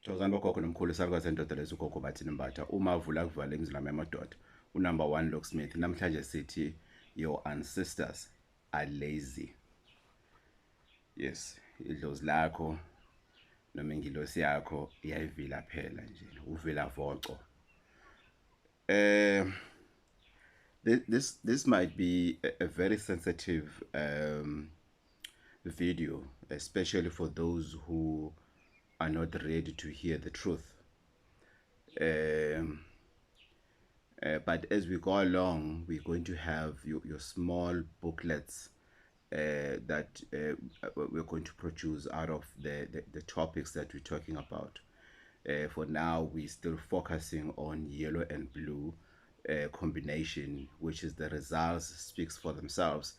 Jozani bokhokho nomkhulu salukazi endoda lezo Gogo Bathini Mbatha uma avula kuvale ngizilama emadoda unumber 1 locksmith namhlanje sithi your ancestors are lazy. Yes, idlozi lakho noma ingilosi yakho iyayivila phela nje uvela voco. This might be a very sensitive video, especially for those who are not ready to hear the truth. But as we go along, we're going to have your small booklets that we're going to produce out of the topics that we're talking about. For now, we're still focusing on yellow and blue combination, which is the results speaks for themselves,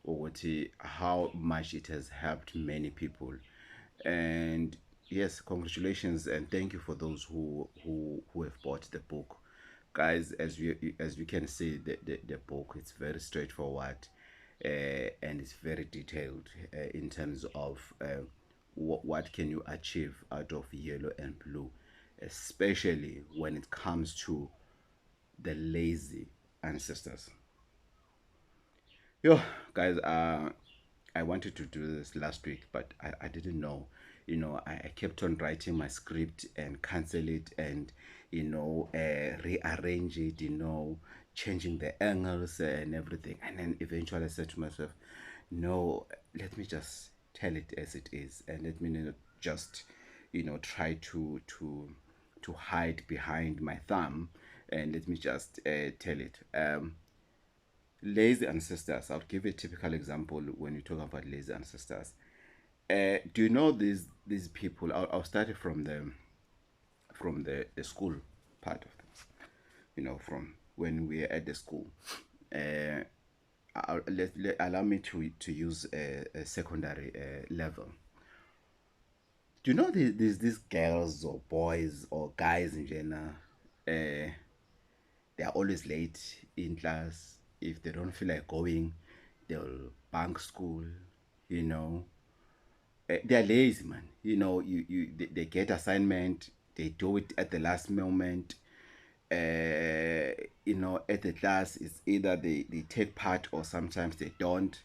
or how much it has helped many people. And yes, congratulations and thank you for those who have bought the book, guys. As you can see, the book, it's very straightforward, and it's very detailed in terms of what can you achieve out of yellow and blue, especially when it comes to the lazy ancestors. Yo, guys, I wanted to do this last week, but I didn't know. I kept on writing my script and cancel it and, rearrange it, changing the angles and everything. And then eventually I said to myself, no, let me just tell it as it is. And let me not just, try to hide behind my thumb. And let me just tell it. Lazy ancestors. I'll give you a typical example when you talk about lazy ancestors. Do you know these people? I'll start it from the school part of things. From when we are at the school. Allow me to use a secondary level. Do you know these girls or boys or guys in general? They are always late in class. If they don't feel like going, they'll bunk school. They're lazy, man. They get assignment, they do it at the last moment. At the class, it's either they take part or sometimes they don't.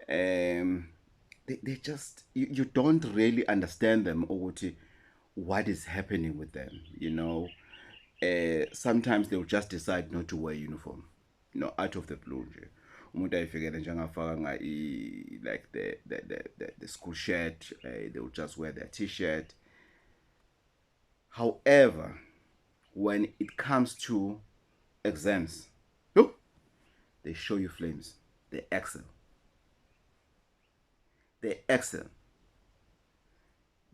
They just you don't really understand them or what is happening with them. Sometimes they'll just decide not to wear uniform, out of the blue nje. Umuntu ayifikele njengafaka like the school shirt, they'll just wear their t-shirt. However, when it comes to exams, they show you flames. They excel.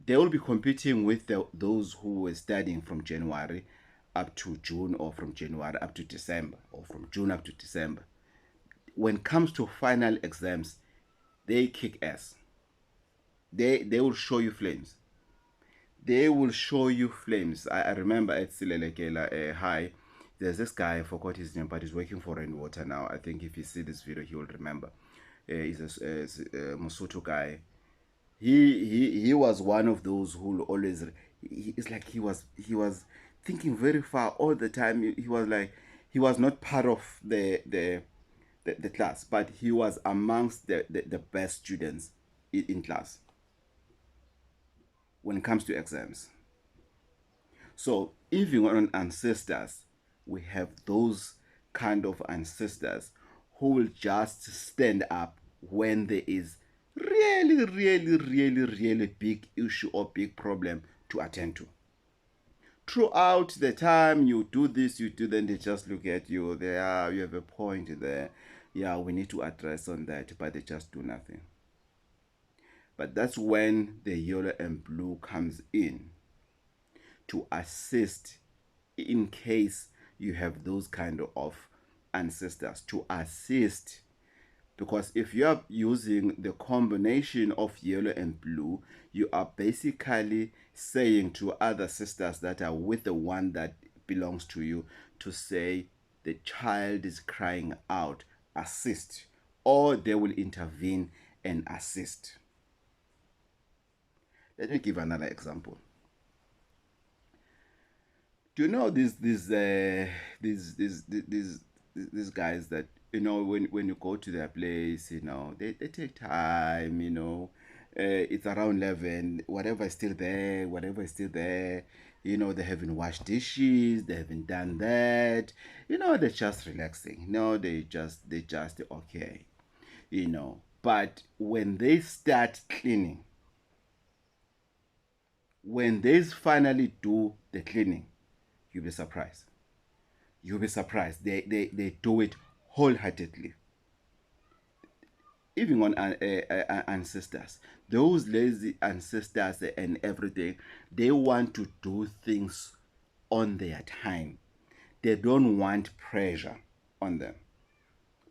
They will be competing with those who were studying from January up to June, or from January up to December, or from June up to December. When it comes to final exams, they kick ass. They will show you flames. They will show you flames. I remember at Silelekela High, there's this guy, I forgot his name, but he's working for Rainwater now. I think if you see this video, he will remember. He's a Mosotho guy. He was one of those who always, it's like he was thinking very far all the time. He was like, he was not part of the class, but he was amongst the best students in class when it comes to exams. So even on ancestors, we have those kind of ancestors who will just stand up when there is really, really, really, really big issue or big problem to attend to. Throughout the time you do this, you do, then they just look at you. You have a point there. Yeah, we need to address on that, but they just do nothing. But that's when the yellow and blue comes in to assist in case you have those kind of ancestors, to assist. Because if you are using the combination of yellow and blue, you are basically saying to other sisters that are with the one that belongs to you to say the child is crying out, assist, or they will intervene and assist. Let me give another example. Do you know these guys that, when you go to their place, they take time, it's around 11, whatever is still there, they haven't washed dishes, they haven't done that, they're just relaxing, they just okay, but when they start cleaning, when they finally do the cleaning, you'll be surprised. You'll be surprised. They do it wholeheartedly. Even on ancestors, those lazy ancestors and everything, they want to do things on their time. They don't want pressure on them.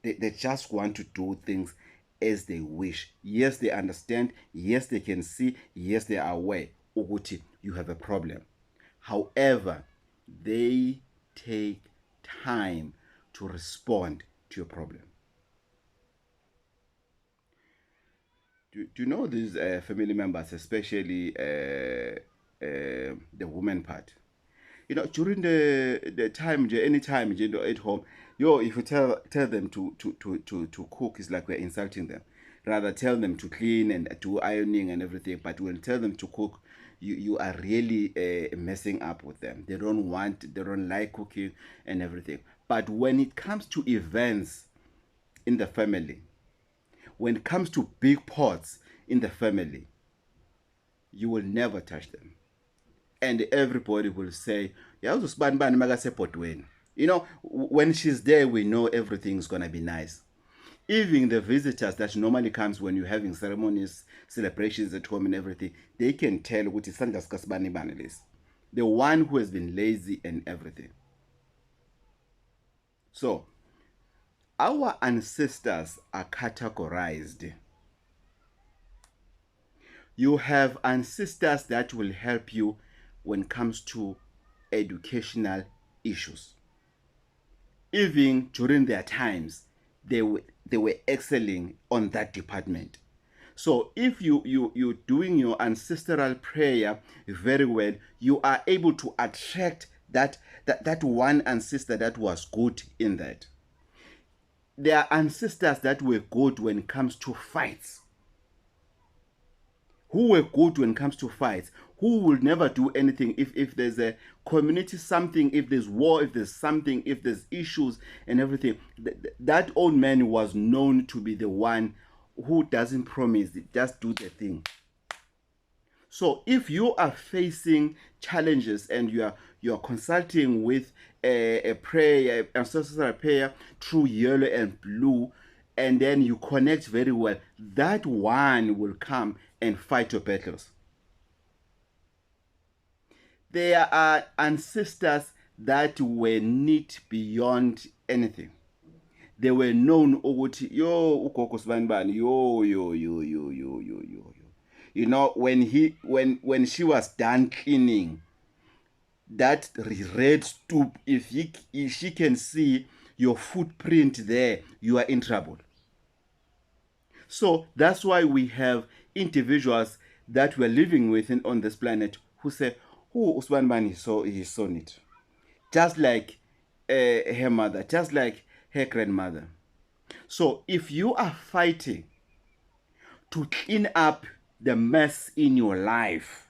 They just want to do things as they wish. Yes, they understand. Yes, they can see. Yes, they are aware. Uguti, you have a problem. However, they take time to respond to your problem. Do you know these family members, especially the woman part? During the time, any time at home, if you tell them to cook, it's like we're insulting them. Rather, tell them to clean and do ironing and everything. But when you tell them to cook, you are really messing up with them. They don't like cooking and everything. But when it comes to events in the family, when it comes to big pots in the family, you will never touch them. And everybody will say, yeah, when she's there, we know everything's going to be nice. Even the visitors that normally comes when you're having ceremonies, celebrations at home and everything, they can tell what is the one who has been lazy and everything. So our ancestors are categorized. You have ancestors that will help you when it comes to educational issues. Even during their times, they were excelling on that department. So if you're doing your ancestral prayer very well, you are able to attract that one ancestor that was good in that. There are ancestors that were good when it comes to fights, who were good when it comes to fights, who will never do anything if there's a community something, if there's war, if there's something, if there's issues and everything. That old man was known to be the one who doesn't promise, just do the thing. So if you are facing challenges and you are consulting with a prayer, ancestral prayer through yellow and blue, and then you connect very well, that one will come and fight your battles. There are ancestors that were neat beyond anything. They were known ukuthi yo ugogo sibanibani yo. When she was done cleaning, that red stoop, if she can see your footprint there, you are in trouble. So that's why we have individuals that we're living with on this planet who say, "Oh, Usman Ban is so neat," just like her mother, just like her grandmother. So if you are fighting to clean up the mess in your life,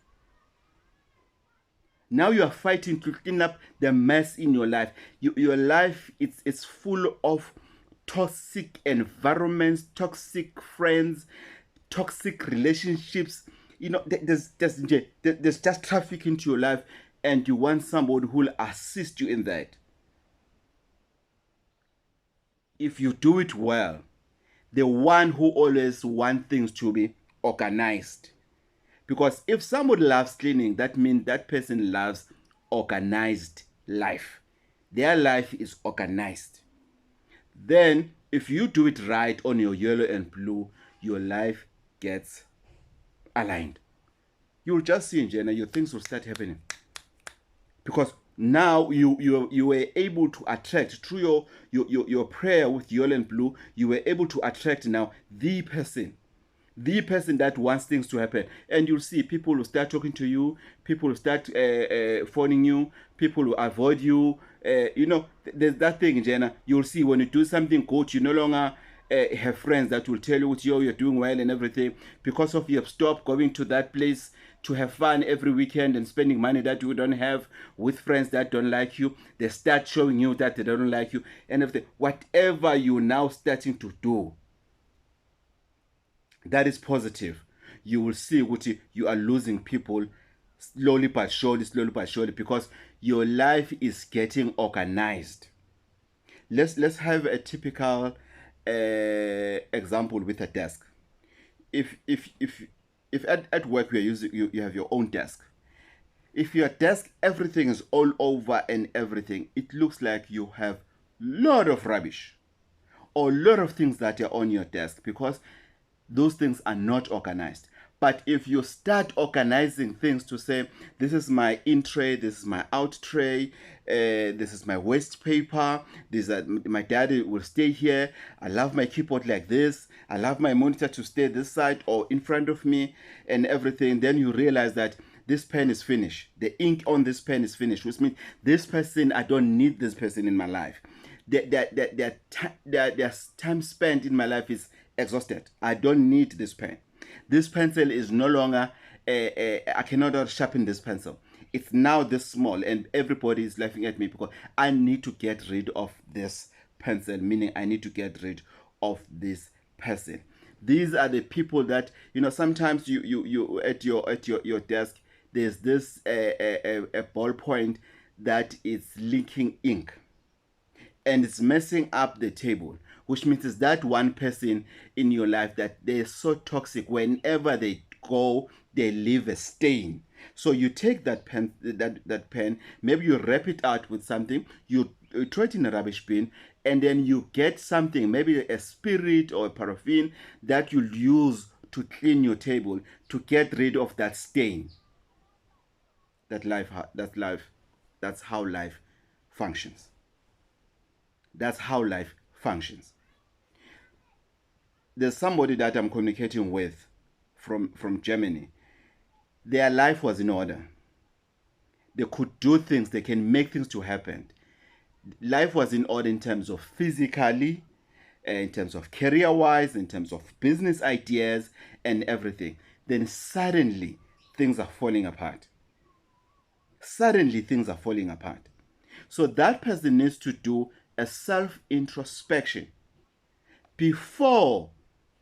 now you are fighting to clean up the mess in your life. Your life, it's full of toxic environments, toxic friends, toxic relationships. There's just traffic into your life, and you want somebody who will assist you in that. If you do it well, the one who always wants things to be organized. Because if somebody loves cleaning, that means that person loves organized life. Their life is organized. Then, if you do it right on your yellow and blue, your life gets aligned. You'll just see in general, your things will start happening. Because now you were able to attract through your prayer with yellow and blue, you were able to attract now the person the person that wants things to happen. And you'll see people will start talking to you, people will start phoning you, people will avoid you. There's that thing, Jenna. You'll see when you do something good, you no longer have friends that will tell you what you're doing well and everything, because of you have stopped going to that place to have fun every weekend and spending money that you don't have with friends that don't like you. They start showing you that they don't like you and everything. Whatever you're now starting to do that is positive, you will see what you are losing people slowly but surely, because your life is getting organized. Let's have a typical example with a desk. If at work you have your own desk. If your desk everything is all over and everything, it looks like you have lot of rubbish or a lot of things that are on your desk, because those things are not organized. But if you start organizing things to say, this is my in tray, this is my out tray, this is my waste paper, my daddy will stay here, I love my keyboard like this, I love my monitor to stay this side or in front of me and everything, then you realize that this pen is finished. The ink on this pen is finished, which means this person, I don't need this person in my life. Their time spent in my life is exhausted. I don't need this pen. This pencil is no longer, I cannot sharpen this pencil. It's now this small and everybody is laughing at me because I need to get rid of this pencil, meaning I need to get rid of this person. These are the people that, sometimes you at your desk, there's this a ballpoint that is leaking ink and it's messing up the table, which means it's that one person in your life that they're so toxic. Whenever they go, they leave a stain. So you take that pen, maybe you wrap it out with something, you throw it in a rubbish bin, and then you get something, maybe a spirit or a paraffin that you'll use to clean your table to get rid of that stain. That's how life functions. That's how life functions. There's somebody that I'm communicating with from Germany. Their life was in order. They could do things, they can make things to happen. Life was in order in terms of physically, in terms of career-wise, in terms of business ideas and everything. Then suddenly things are falling apart. Suddenly things are falling apart. So that person needs to do a self-introspection before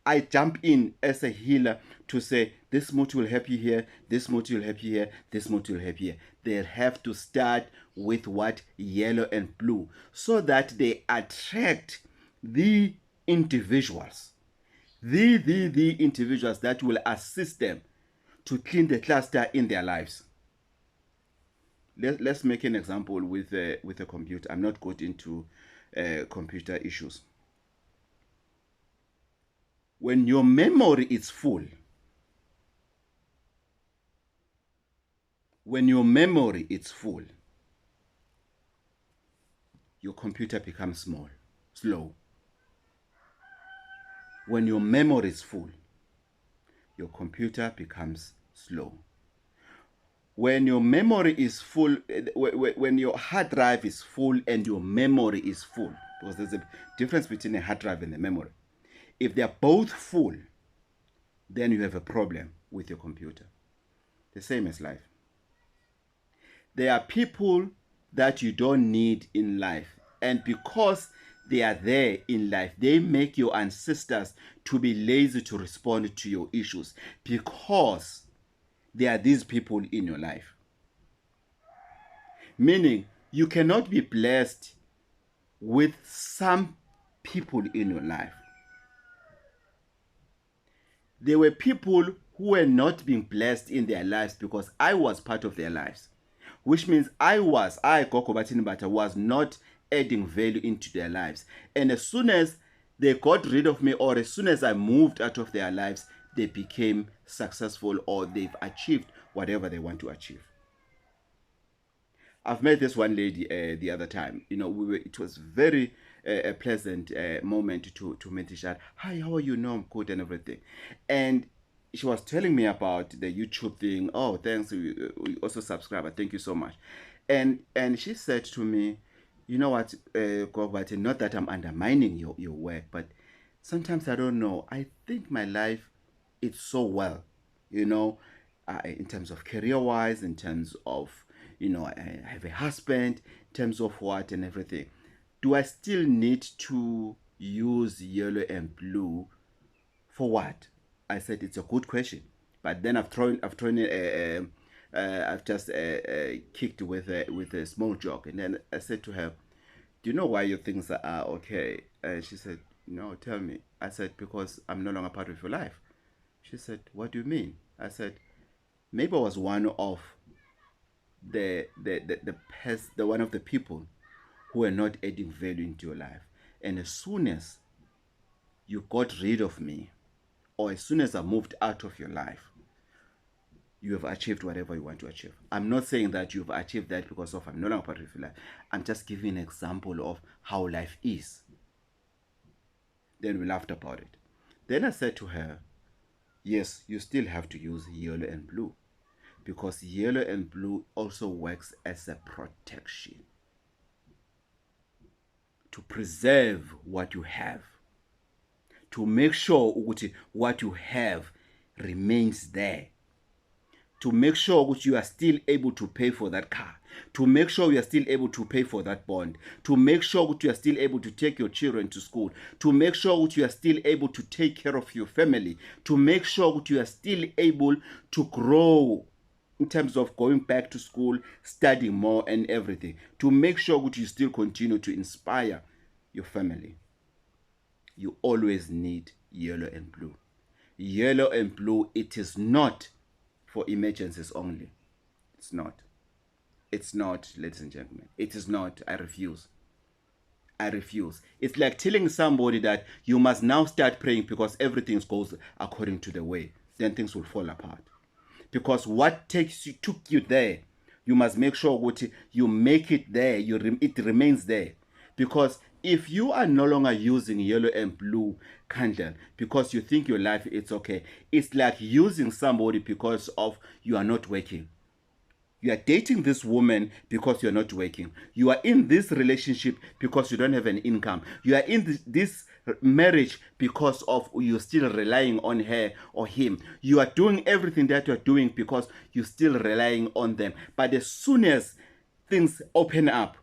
I jump in as a healer to say, this motive will help you here, this motive will help you here, this motive will help you here. They have to start with what? Yellow and blue, so that they attract the individuals, the individuals that will assist them to clean the cluster in their lives. Let's make an example with a computer. I'm not going into computer issues. When your memory is full, your computer becomes slow. When your memory is full, your computer becomes slow. When your memory is full, when your hard drive is full and your memory is full, because there's a difference between a hard drive and a memory. If they're both full, then you have a problem with your computer. The same as life. There are people that you don't need in life, and because they are there in life, they make your ancestors to be lazy to respond to your issues, because there are these people in your life. Meaning, you cannot be blessed with some people in your life. There were people who were not being blessed in their lives because I was part of their lives. Which means I, Gogo Bathini Mbatha, was not adding value into their lives. And as soon as they got rid of me, or as soon as I moved out of their lives, they became successful, or they've achieved whatever they want to achieve. I've met this one lady the other time. It was very a pleasant moment to meet each other. Hi, how are you? No, I'm good and everything. And she was telling me about the YouTube thing. Oh, thanks. We also subscribe. Thank you so much. And she said to me, you know what, Gogo Bathini, not that I'm undermining your work, but sometimes I don't know. I think my life, it's so well, you know, in terms of career wise, in terms of, you know, I have a husband, in terms of what and everything. Do I still need to use yellow and blue for what? I said it's a good question, but then I've thrown it. I've just kicked with a small joke, and then I said to her, "Do you know why your things are okay?" And she said, "No, tell me." I said, "Because I'm no longer part of your life." She said, "What do you mean?" I said, "Maybe I was one of the one of the people who are not adding value into your life, and as soon as you got rid of me, or as soon as I moved out of your life, you have achieved whatever you want to achieve." I'm not saying that you've achieved that because of I'm no longer part of your life. I'm just giving an example of how life is. Then we laughed about it. Then I said to her, yes, you still have to use yellow and blue, because yellow and blue also works as a protection to preserve what you have, to make sure what you have remains there, to make sure that you are still able to pay for that car, to make sure you are still able to pay for that bond, to make sure that you are still able to take your children to school, to make sure that you are still able to take care of your family, to make sure that you are still able to grow in terms of going back to school, studying more and everything, to make sure that you still continue to inspire your family. You always need yellow and blue. Yellow and blue, it is not for emergencies only. It's not. It's not, ladies and gentlemen. It is not. I refuse. I refuse. It's like telling somebody that you must now start praying because everything goes according to the way. Then things will fall apart. Because what took you there, you must make sure that you make it there. It remains there. Because if you are no longer using yellow and blue candle because you think your life it's okay, it's like using somebody because of you are not working. You are dating this woman because you're not working. You are in this relationship because you don't have an income. You are in this marriage because of you're still relying on her or him. You are doing everything that you're doing because you're still relying on them. But as soon as things open up,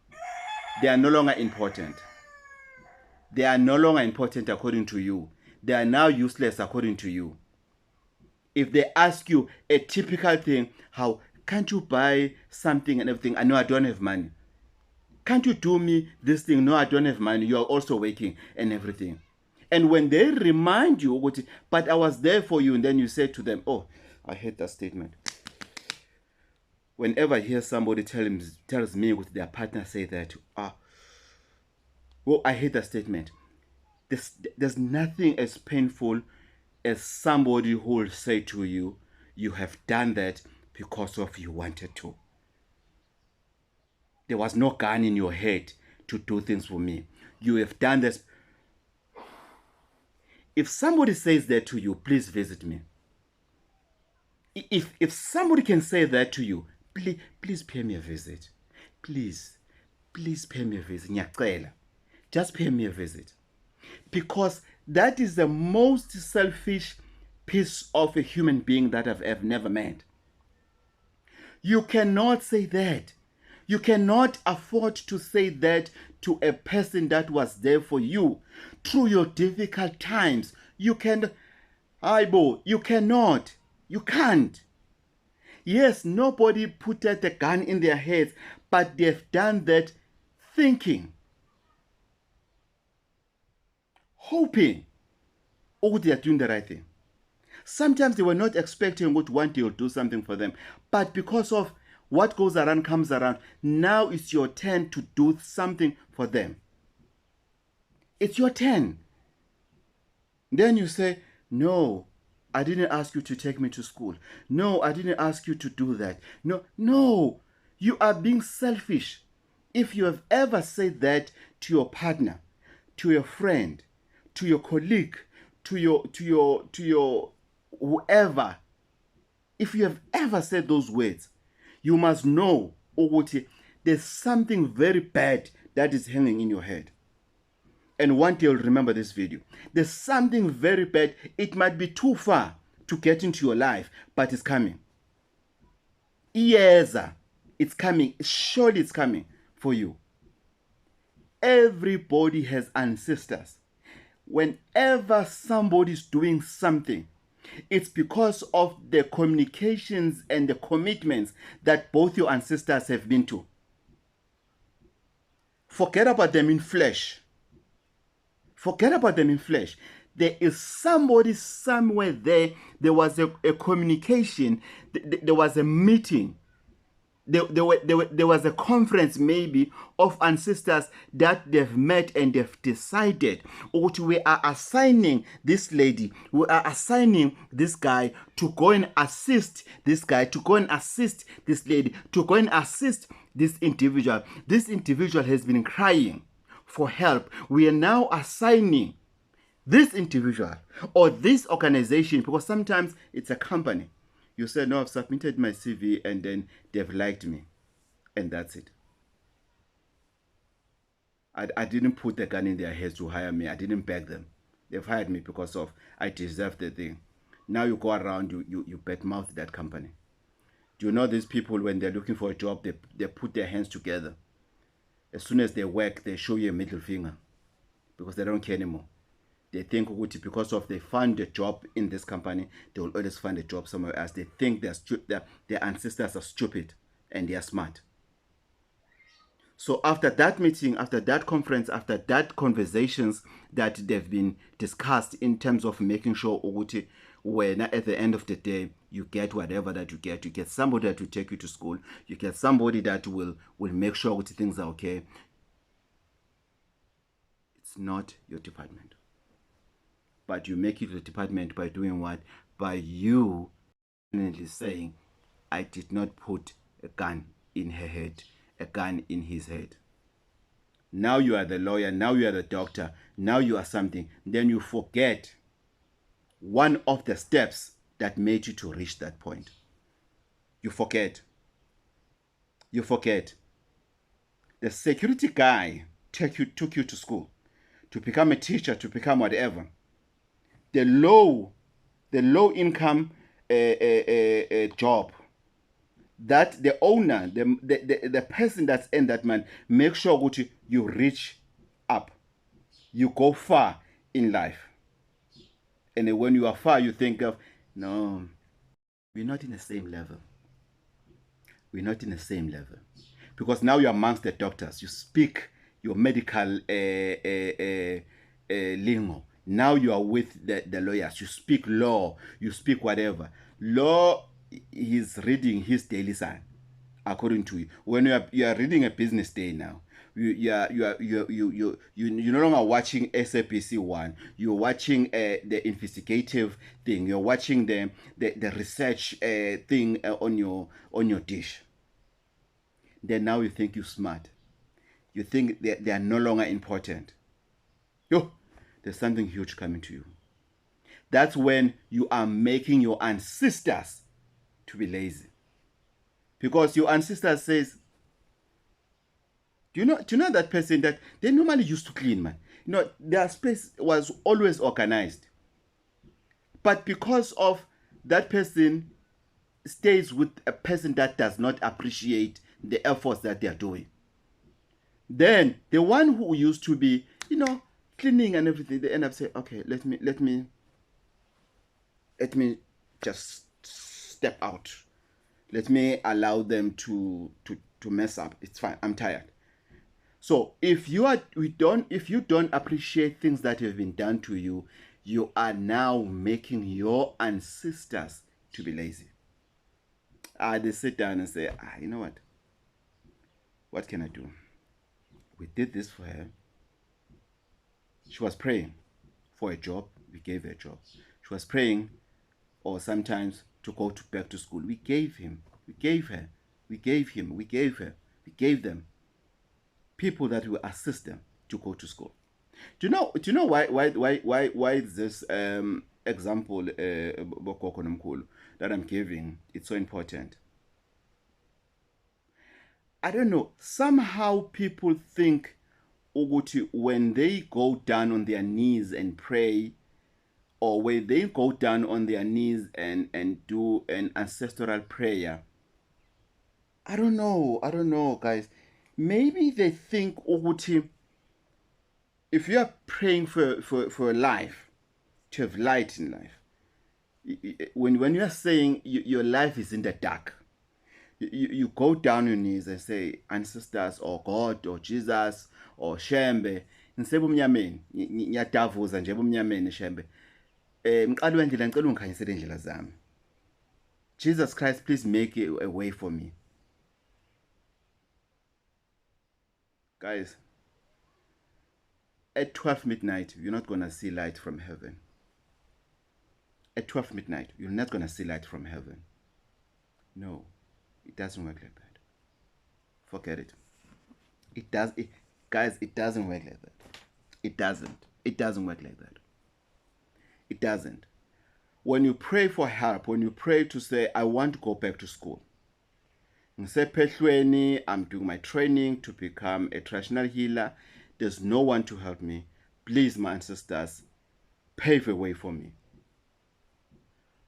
they are no longer important. They are no longer important according to you. They are now useless according to you. If they ask you a typical thing, how can't you buy something and everything? I know I don't have money. Can't you do me this thing? No, I don't have money. You are also working and everything. And when they remind you, but I was there for you, and then you say to them, oh, I hate that statement. Whenever I hear somebody tells me with their partner say that, well, I hate that statement. There's nothing as painful as somebody who will say to you, you have done that because of you wanted to. There was no gun in your head to do things for me. You have done this. If somebody says that to you, please visit me. If somebody can say that to you, please pay me a visit. Please pay me a visit. Nyacela. Just pay me a visit. Because that is the most selfish piece of a human being that I've never met. You cannot say that. You cannot afford to say that to a person that was there for you through your difficult times. You cannot. You cannot. You can't. Yes, nobody put the gun in their heads, but they've done that thinking, hoping, oh, they are doing the right thing. Sometimes they were not expecting what one day will do something for them, but because of what goes around comes around, now it's your turn to do something for them. It's your turn. Then you say, no, I didn't ask you to take me to school. No, I didn't ask you to do that. No, you are being selfish. If you have ever said that to your partner, to your friend, to your colleague, to your whoever, if you have ever said those words, you must know, Oguti, there's something very bad that is hanging in your head. And one day you'll remember this video. There's something very bad. It might be too far to get into your life, but it's coming. Yes, it's coming. Surely it's coming for you. Everybody has ancestors. Whenever somebody's doing something, it's because of the communications and the commitments that both your ancestors have been to. Forget about them in flesh. Forget about them in flesh. There is somebody somewhere there. There was a communication. There was a meeting. There was a conference maybe of ancestors that they've met and they've decided, we are assigning this lady, we are assigning this guy to go and assist this guy, to go and assist this lady, to go and assist this individual. This individual has been crying for help. We are now assigning this individual or this organization, because sometimes it's a company. You say, no, I've submitted my CV and then they've liked me. And that's it. I didn't put the gun in their heads to hire me. I didn't beg them. They've hired me because of I deserve the thing. Now you go around, you badmouth that company. Do you know these people, when they're looking for a job, they put their hands together. As soon as they work, they show you a middle finger because they don't care anymore. They think because of they find a job in this company, they will always find a job somewhere else. They think their ancestors are stupid and they are smart. So after that meeting, after that conference, after that conversations that they've been discussed in terms of making sure when at the end of the day you get whatever that you get somebody that will take you to school, you get somebody that will make sure things are okay. It's not your department. But you make it the department by doing what? By you saying, I did not put a gun in her head, a gun in his head. Now you are the lawyer, now you are the doctor, now you are something. Then you forget one of the steps that made you to reach that point. You forget. You forget. The security guy took you to school to become a teacher, to become whatever. The low income job that the owner, the person that's in that man, make sure you reach up, you go far in life. And then when you are far, you think of, no, we're not in the same level. We're not in the same level. Because now you're amongst the doctors. You speak your medical lingo. Now you are with the lawyers. You speak law. You speak whatever. Law, he's reading his daily sign, according to you. When you are reading a business day now, you're no longer watching SAPC 1. You're watching the investigative thing. You're watching the research thing on your dish. Then now you think you're smart. You think they are no longer important. Yo, there's something huge coming to you. That's when you are making your ancestors to be lazy. Because your ancestors says, do you know that person that they normally used to clean, man? You know, their space was always organized. But because of that person stays with a person that does not appreciate the efforts that they are doing, then the one who used to be, cleaning and everything, they end up saying, okay, let me just step out. Let me allow them to mess up. It's fine. I'm tired. So if you don't appreciate things that have been done to you, you are now making your ancestors to be lazy. They sit down and say, you know what? What can I do? We did this for her. She was praying for a job. We gave her a job. She was praying, or sometimes to go back to school. We gave him. We gave her. We gave him. We gave her. We gave them people that will assist them to go to school. Do you know why this example Gogo nomkhulu, that I'm giving, it's so important? I don't know. Somehow people think ukuthi when they go down on their knees and pray, or when they go down on their knees and do an ancestral prayer, I don't know. I don't know, guys. Maybe they think ukuthi if you are praying for a life, to have light in life, when you are saying your life is in the dark, you go down on your knees and say, ancestors or God or Jesus or Shembe, ngisebumnyameni, ngiyadavuza nje ebumnyameni Shembe. Mqali wendlela ngicela ungikhanyisele indlela zami. Jesus Christ, please make a way for me. Guys, at 12 midnight, you're not going to see light from heaven. At 12 midnight, you're not going to see light from heaven. No, it doesn't work like that. Forget it. Guys, it doesn't work like that. It doesn't. It doesn't work like that. It doesn't. When you pray for help, when you pray to say, I want to go back to school, I'm doing my training to become a traditional healer, there's no one to help me. Please, my ancestors, pave a way for me.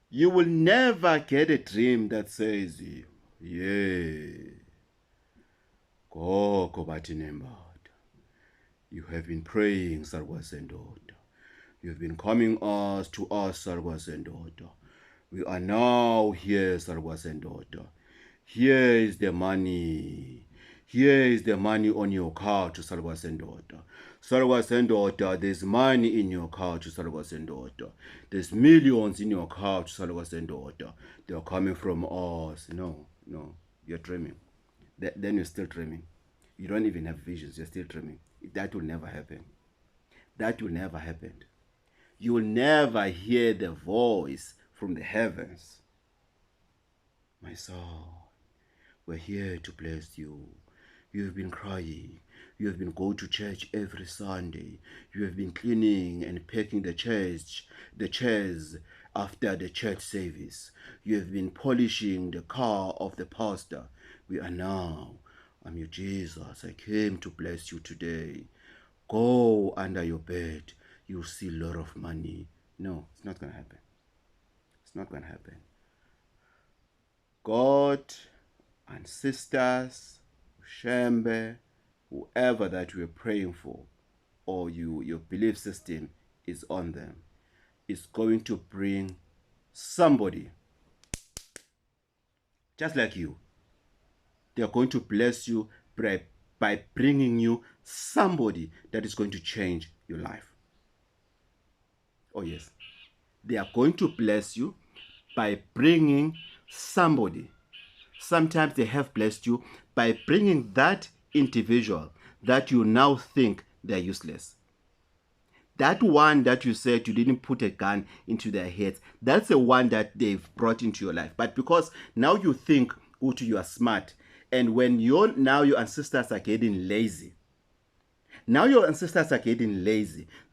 You will never get a dream that says, yeah, Gogo Bathini Mbatha, you have been praying, Sarwasendoda. You have been coming to us, Sarwasendoda. We are now here, Sarwasendoda. Here is the money. Here is the money on your couch, Sarwasendoda. Sarwasendoda, there's money in your couch, Sarwasendoda. There's millions in your couch, Sarwasendoda. They're coming from us. No, you're dreaming. Then you're still dreaming. You don't even have visions, you're still dreaming. That will never happen. That will never happen. You will never hear the voice from the heavens. My son, we're here to bless you. You have been crying. You have been going to church every Sunday. You have been cleaning and packing the chairs after the church service. You have been polishing the car of the pastor. We are now. I'm your Jesus. I came to bless you today. Go under your bed. You'll see a lot of money. No, it's not going to happen. It's not going to happen. God, ancestors, Shembe, whoever that you're praying for, or your belief system is on them, is going to bring somebody just like you. They're going to bless you by bringing you somebody that is going to change your life. Oh yes, they are going to bless you by bringing somebody. Sometimes they have blessed you by bringing that individual that you now think they're useless. That one that you said you didn't put a gun into their heads, that's the one that they've brought into your life. But because now you think, Utu, you are smart, and when your ancestors are getting lazy,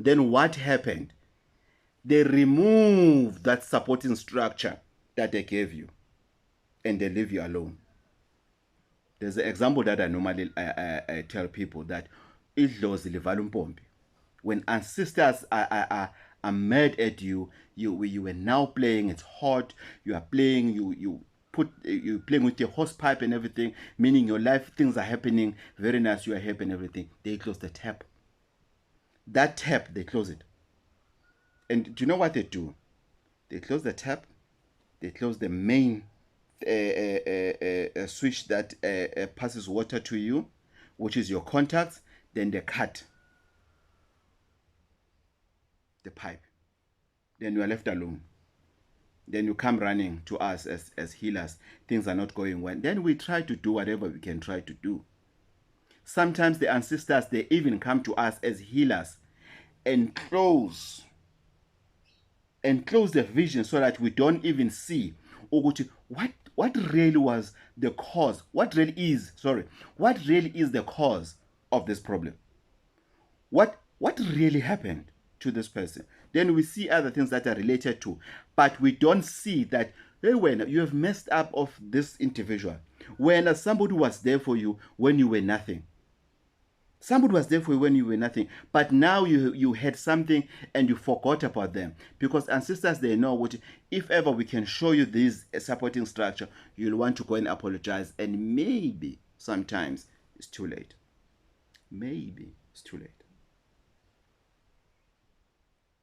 then what happened? They removed that supporting structure that they gave you, and they leave you alone. There's an example that I normally I tell people that when ancestors are mad at you, you are now playing, it's hot, you are playing, you playing with your hose pipe and everything, meaning your life, things are happening very nice, you are happy and everything. They close the tap. That tap, they close it. And do you know what they do? They close the tap, they close the main switch that passes water to you, which is your contacts, then they cut the pipe. Then you are left alone. Then you come running to us as healers. Things are not going well. Then we try to do whatever we can try to do. Sometimes the ancestors, they even come to us as healers and close the vision so that we don't even see what really was the cause, what really is the cause of this problem. What what really happened to this person. Then we see other things that are related to, but we don't see that, hey, when you have messed up of this individual, when somebody was there for you when you were nothing. Somebody was there for you when you were nothing, but now you had something and you forgot about them. Because ancestors, they know what, if ever we can show you this supporting structure, you'll want to go and apologize, and maybe sometimes it's too late. Maybe it's too late.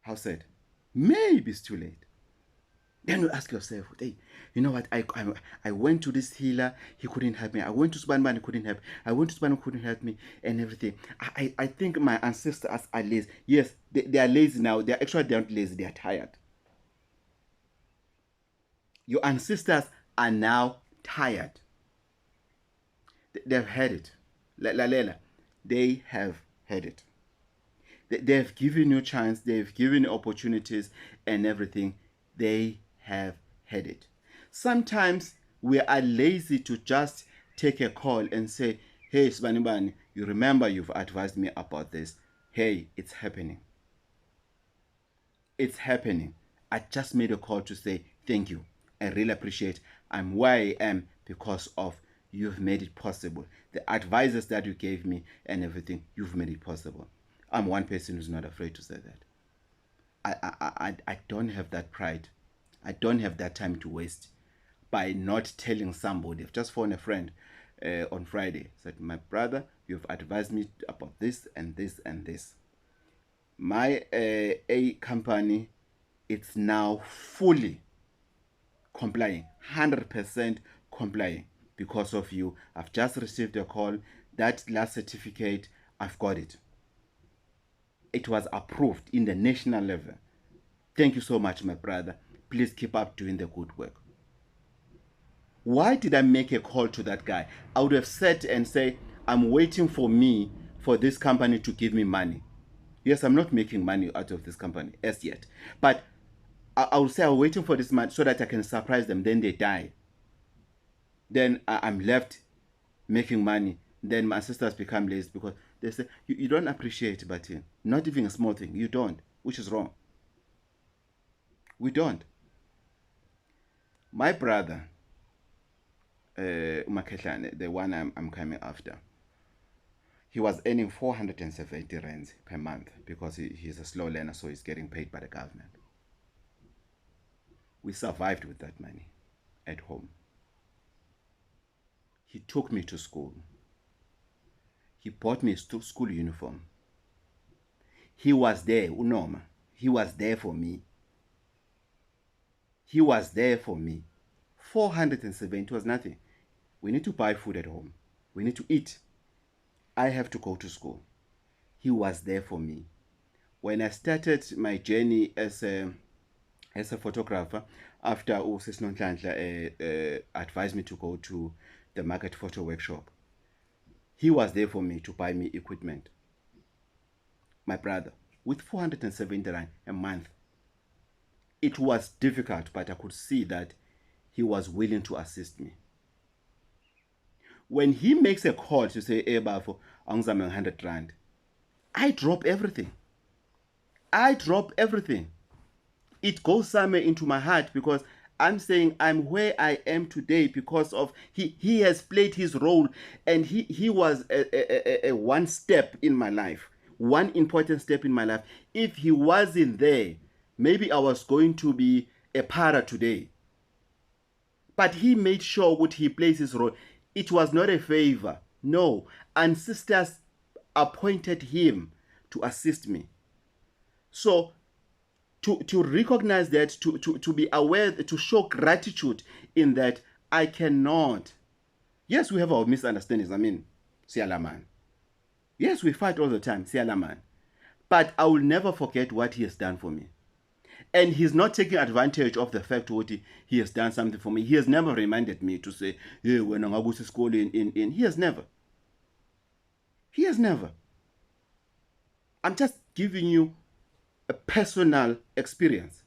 How sad? Maybe it's too late. Then you ask yourself, hey, you know what? I went to this healer, he couldn't help me. I went to Spanman, he couldn't help. I went to Spanman, he couldn't help me, and everything. I think my ancestors are lazy. Yes, they are lazy now. They're not lazy. They are tired. Your ancestors are now tired. They've had it. Lalela, they have had it. They've given you chance. They've given you opportunities and everything. They have had it. Sometimes we are lazy to just take a call and say, hey, Sbanibani, you remember you've advised me about this. Hey, it's happening. It's happening. I just made a call to say thank you. I really appreciate I'm where I am because of you've made it possible. The advices that you gave me and everything, you've made it possible. I'm one person who's not afraid to say that. I don't have that pride. I don't have that time to waste by not telling somebody. I've just phoned a friend on Friday. Said, my brother, you've advised me about this and this and this. My A company, it's now fully complying, 100% complying because of you. I've just received a call. That last certificate, I've got it. It was approved in the national level. Thank you so much, my brother. Please keep up doing the good work. Why did I make a call to that guy? I would have sat and say, I'm waiting for this company to give me money. Yes, I'm not making money out of this company as yet. But I would say I'm waiting for this money so that I can surprise them. Then they die. Then I'm left making money. Then my sisters become lazy because they say, you don't appreciate, but not even a small thing. You don't, which is wrong. We don't. My brother, Umakehlane, the one I'm coming after, he was earning 470 rands per month because he's a slow learner, so he's getting paid by the government. We survived with that money at home. He took me to school. He bought me a school uniform. He was there, Unoma. He was there for me. He was there for me. 470 was nothing. We need to buy food at home. We need to eat. I have to go to school. He was there for me. When I started my journey as a photographer, after Sis Nonhlanhla advised me to go to the market photo workshop, he was there for me to buy me equipment. My brother, with 470 rand a month. It was difficult, but I could see that he was willing to assist me. When he makes a call to say, hey, Bafo, I'm 100 rand, I drop everything. I drop everything. It goes somewhere into my heart because I'm saying I'm where I am today because of he has played his role, and he was a one step in my life, one important step in my life. If he wasn't there, maybe I was going to be a para today. But he made sure what he plays his role. It was not a favor. No. Ancestors appointed him to assist me. So to recognize that, to be aware, to show gratitude in that I cannot. Yes, we have our misunderstandings. I mean, Sialaman. Yes, we fight all the time, Sialaman. But I will never forget what he has done for me. And he's not taking advantage of the fact that he has done something for me. He has never reminded me to say, hey, when I go to school in. He has never. He has never. I'm just giving you a personal experience.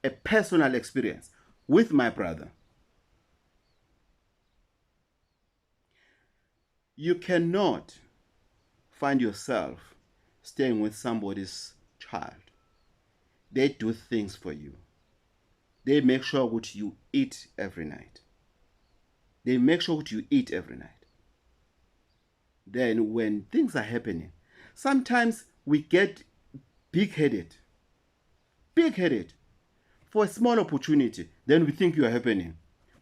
A personal experience with my brother. You cannot find yourself staying with somebody's child. They do things for you. They make sure that you eat every night. They make sure that you eat every night. Then when things are happening, sometimes we get big-headed for a small opportunity. Then we think you are happening.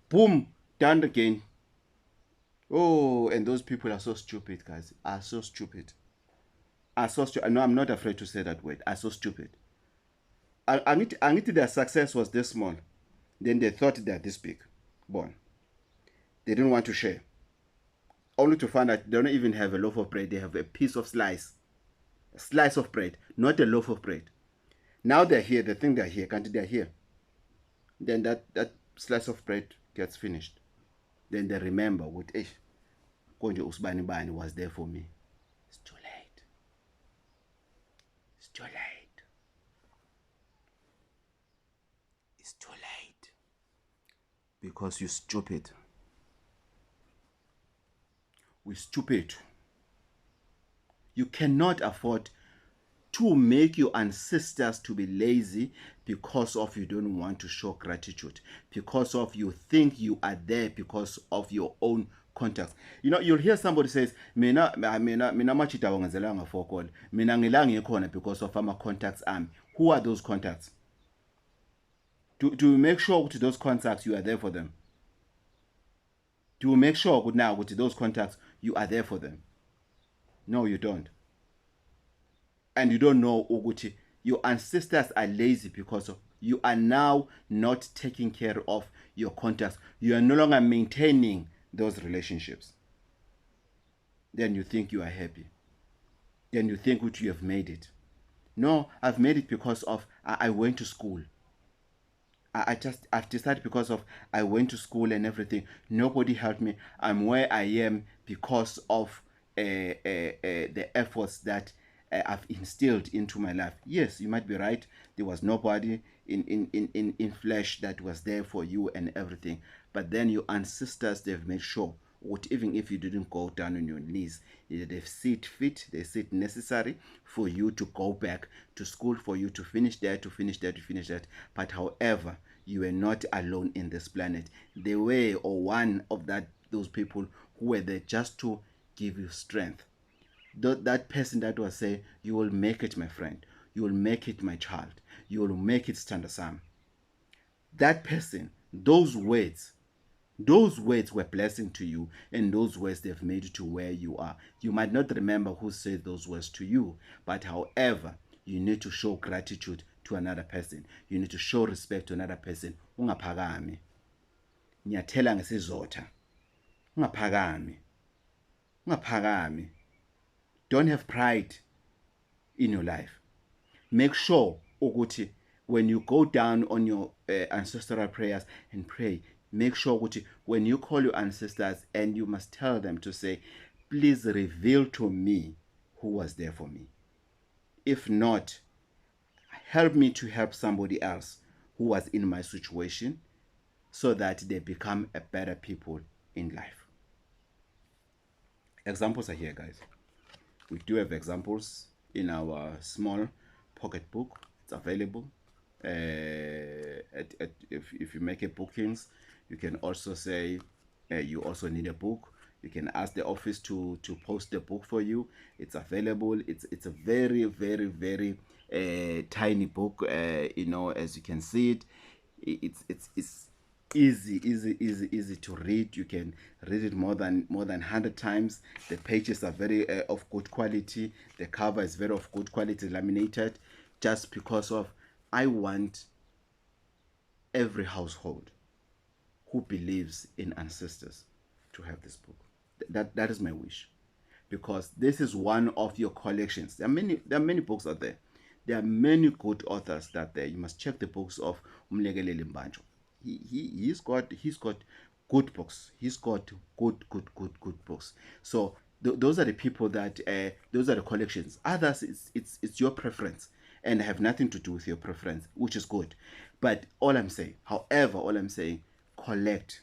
Boom, done again. Oh, and those people are so stupid, guys. Are so stupid. Are so stupid. No, I'm not afraid to say that word. Are so stupid. I need their success was this small. Then they thought they're this big. Born. They didn't want to share. Only to find out they don't even have a loaf of bread. They have a piece of slice. A slice of bread, not a loaf of bread. Now they're here. They think they're here. Can't they're here? Then that slice of bread gets finished. Then they remember what Konje Usbani Bani was there for me. It's too late. It's too late. It's too late. Because you're stupid. We're stupid. You cannot afford to make your ancestors to be lazy because of you don't want to show gratitude, because of you think you are there because of your own contacts. You know, you'll hear somebody says, mina machita wangazelanga for call, mina ngilangi ekhona because of my contacts army. Who are those contacts? To make sure with those contacts you are there for them. To make sure now with those contacts you are there for them. No, you don't. And you don't know Uguti. Your ancestors are lazy because of you are now not taking care of your contacts. You are no longer maintaining those relationships. Then you think you are happy. Then you think that you have made it. No, I've made it because of I went to school. I've decided because of I went to school and everything. Nobody helped me. I'm where I am because of the efforts that I've instilled into my life. Yes, you might be right. There was nobody in flesh that was there for you and everything. But then your ancestors, they've made sure what even if you didn't go down on your knees, they've seen fit, they see it necessary for you to go back to school, for you to finish that, to finish that, to finish that. But however, you were not alone in this planet. They were or one of those people who were there just to give you strength. That person that was saying, you will make it, my friend. You will make it, my child. You will make it, Stand Sam. That person, those words were blessing to you, and those words they've made you to where you are. You might not remember who said those words to you, but however, you need to show gratitude to another person. You need to show respect to another person. Ungaphakami. Ngiyathela ngesizotha. Ungaphakami. Ungaphakami. Don't have pride in your life. Make sure ukuthi when you go down on your ancestral prayers and pray, make sure ukuthi when you call your ancestors, and you must tell them to say, please reveal to me who was there for me. If not, help me to help somebody else who was in my situation so that they become a better people in life. Examples are here, guys. We do have examples in our small pocket book. It's available. If you make a bookings, you can also say you also need a book. You can ask the office to post the book for you. It's available. It's a very, very, very tiny book. You know, as you can see it, it's easy to read. You can read it more than 100 times. The pages are very of good quality. The cover is very of good quality, laminated, just because of I want every household who believes in ancestors to have this book. That is my wish, because this is one of your collections. There are many books out there. There are many good authors that there. You must check the books of Umlekeleli Mbatha. He's got good books. He's got good books. So those are the people that those are the collections. Others, it's your preference and have nothing to do with your preference, which is good. But all I'm saying, collect.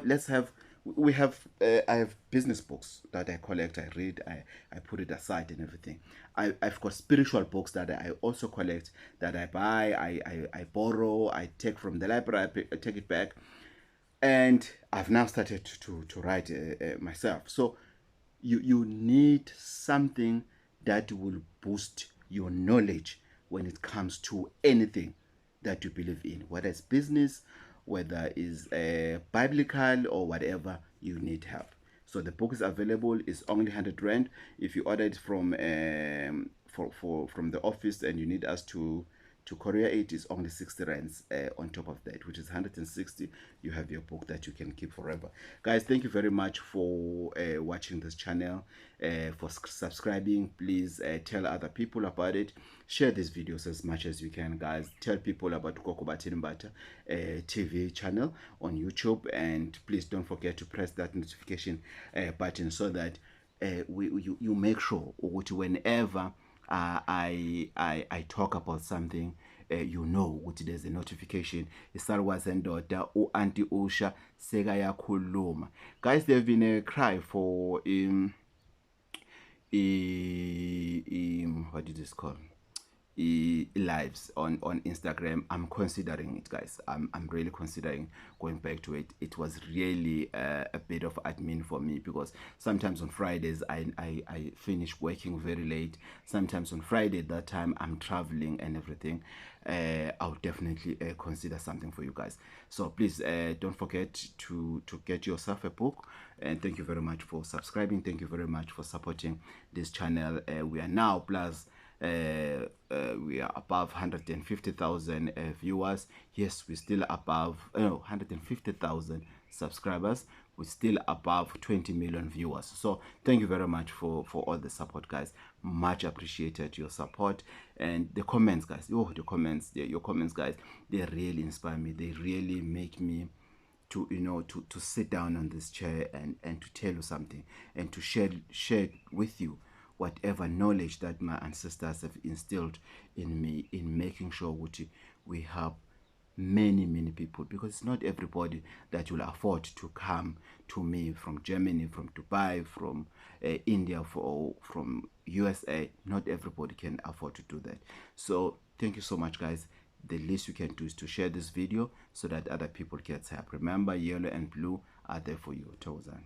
Let's have we have I have business books that I collect, I read, I put it aside and everything. I've got spiritual books that I also collect, that I buy, I borrow, I take from the library, I take it back. And I've now started to write myself. So you need something that will boost your knowledge when it comes to anything that you believe in, whether it's business, whether it's biblical or whatever. You need help. So the book is available. It's only 100 rand. If you order it from from the office and you need us to courier it, is only 60 rands on top of that, which is 160. You have your book that you can keep forever. Guys, thank you very much for watching this channel, for subscribing. Please tell other people about it. Share these videos as much as you can, guys. Tell people about Gogo Bathini Mbatha TV channel on YouTube, and please don't forget to press that notification button, so that you make sure whenever I talk about something, you know ukuthi there's a notification. Isarwa sendoda u-anti Usha sekayakhuluma. Guys, there's been a cry for what did this call? Lives on Instagram. I'm considering it, guys. I'm really considering going back to it. It was really a bit of admin for me, because sometimes on Fridays I finish working very late. Sometimes on Friday, that time I'm traveling and everything. I'll definitely consider something for you guys. So please don't forget to get yourself a book. And thank you very much for subscribing. Thank you very much for supporting this channel. We are now plus we are above 150,000 viewers. Yes, we're still above 150,000 subscribers. We're still above 20 million viewers. So thank you very much for all the support, guys. Much appreciated your support. And the comments, guys, the comments, your comments, guys, they really inspire me. They really make me to to sit down on this chair and to tell you something, and to share with you whatever knowledge that my ancestors have instilled in me, in making sure we help many people, because it's not everybody that will afford to come to me from Germany, from Dubai, from India, from USA. Not everybody can afford to do that. So thank you so much, guys. The least you can do is to share this video so that other people get help. Remember, yellow and blue are there for you. Tozan.